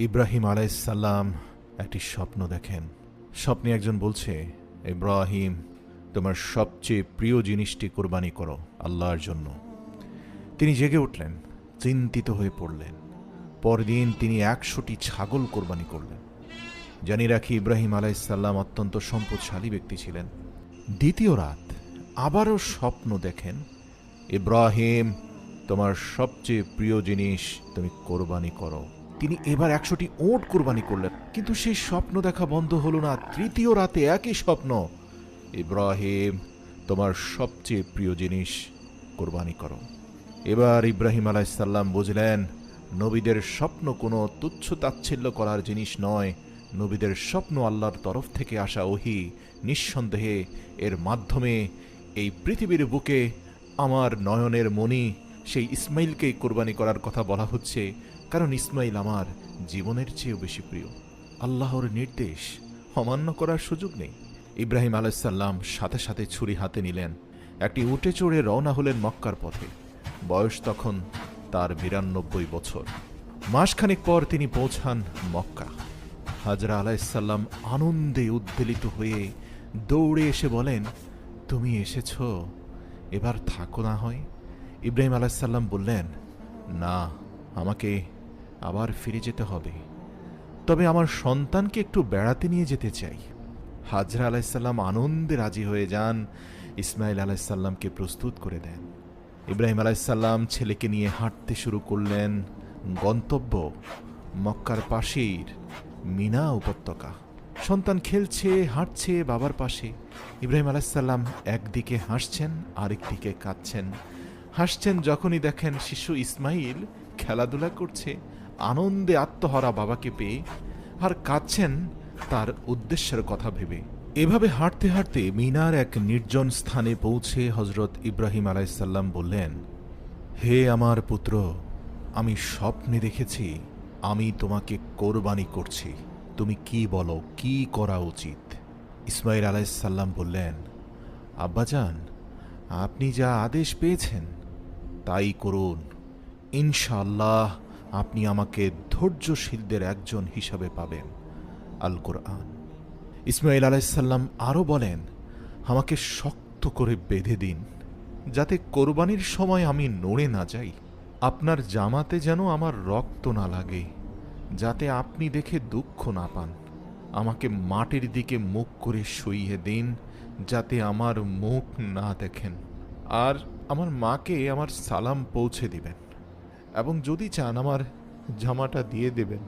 ইব্রাহিম আলাইহিসসালাম একটি স্বপ্ন দেখেন। স্বপ্নে একজন বলছে, ইব্রাহিম, তোমার সবচেয়ে প্রিয় জিনিসটি কোরবানি করো আল্লাহর জন্য। তিনি জেগে উঠলেন, চিন্তিত হয়ে পড়লেন। পরদিন তিনি ১০০টি ছাগল কোরবানি করলেন। জানি রাখি, ইব্রাহিম আলাইহিসসালাম অত্যন্ত সম্পদশালী ব্যক্তি ছিলেন। দ্বিতীয় রাত আবারও স্বপ্ন দেখেন, ইব্রাহিম, তোমার সবচেয়ে প্রিয় জিনিস তুমি কোরবানি করো। তিনি এবার ১০০টি ওট কোরবানি করলেন, কিন্তু সেই স্বপ্ন দেখা বন্ধ হলো না। তৃতীয় রাতে একই স্বপ্ন, ইব্রাহিম, তোমার সবচেয়ে প্রিয় জিনিস কোরবানি করো। এবার ইব্রাহিম আলাইহিসসালাম বুঝলেন, নবীদের স্বপ্ন কোনো তুচ্ছ তাচ্ছিল্য করার জিনিস নয়। নবীদের স্বপ্ন আল্লাহর তরফ থেকে আসা ওহী। নিঃসন্দেহে এর মাধ্যমে এই পৃথিবীর বুকে আমার নয়নের মণি সেই ইসমাইলকেই কোরবানি করার কথা বলা হচ্ছে, কারণ ইসমাইল আমার জীবনের চেয়েও বেশি প্রিয়। আল্লাহর নির্দেশ অমান্য করার সুযোগ নেই। ইব্রাহিম আলাইহিসসালাম সাথে সাথে ছুরি হাতে নিলেন, একটি উটে চড়ে রওনা হলেন মক্কার পথে। বয়স তখন তার ৯২ বছর। মাসখানেক পর তিনি পৌঁছান মক্কা। হাজরা আলাইহিসসালাম আনন্দে উদ্বেলিত হয়ে দৌড়ে এসে বলেন, তুমি এসেছ, এবার থাকো না হয়। ইব্রাহিম আলাইহিসসালাম বললেন, না, আমাকে আবার ফিরে যেতে হবে, তবে আমার সন্তানকে একটু বেড়াতে নিয়ে যেতে চাই। হাজরা আলাইহিসসালাম আনন্দে রাজি হয়ে যান, ইসমাইল আলাইহিসসালামকে প্রস্তুত করে দেন। ইব্রাহিম আলাইহিসসালাম ছেলেকে নিয়ে হাঁটতে শুরু করলেন। গন্তব্য মক্কার পাশেই মিনা উপত্যকা। সন্তান খেলছে, হাঁটছে বাবার পাশে। ইব্রাহিম আলাইহিসসালাম একদিকে হাসছেন, আরেকদিকে কাঁদছেন। হাসছেন যখনই দেখেন শিশু ইসমাইল খেলাধুলা করছে আনন্দে আত্মহারা বাবাকে পেয়ে, আর কাঁদছেন তার উদ্দেশ্যের কথা ভেবে। এভাবে হাঁটতে হাঁটতে মিনার এক নির্জন স্থানে পৌঁছে হযরত ইব্রাহিম আলাইহিসসালাম বললেন, হে আমার পুত্র, আমি স্বপ্নে দেখেছি আমি তোমাকে কোরবানি করছি। তুমি কি বলো, কি করা উচিত? ইসমাইল আলাইহিসসালাম বললেন, আব্বাজান, আপনি যা আদেশ পেয়েছেন তাই করুন। ইনশাআল্লাহ আপনি আমাকে ধৈর্যশীলদের একজন হিসাবে পাবেন। আল কোরআন। ইসমাইল আলাইহিসসালাম আরও বলেন, আমাকে শক্ত করে বেঁধে দিন, যাতে কোরবানির সময় আমি নড়ে না যাই। আপনার জামাতে যেন আমার রক্ত না লাগে, যাতে আপনি দেখে দুঃখ না পান। আমাকে মাটির দিকে মুখ করে শুইয়ে দিন, যাতে আমার মুখ না দেখেন। আর আমার মাকে আমার সালাম পৌঁছে দিবেন, এবং যদি চান আমার জামাটা দিয়ে দেবেন।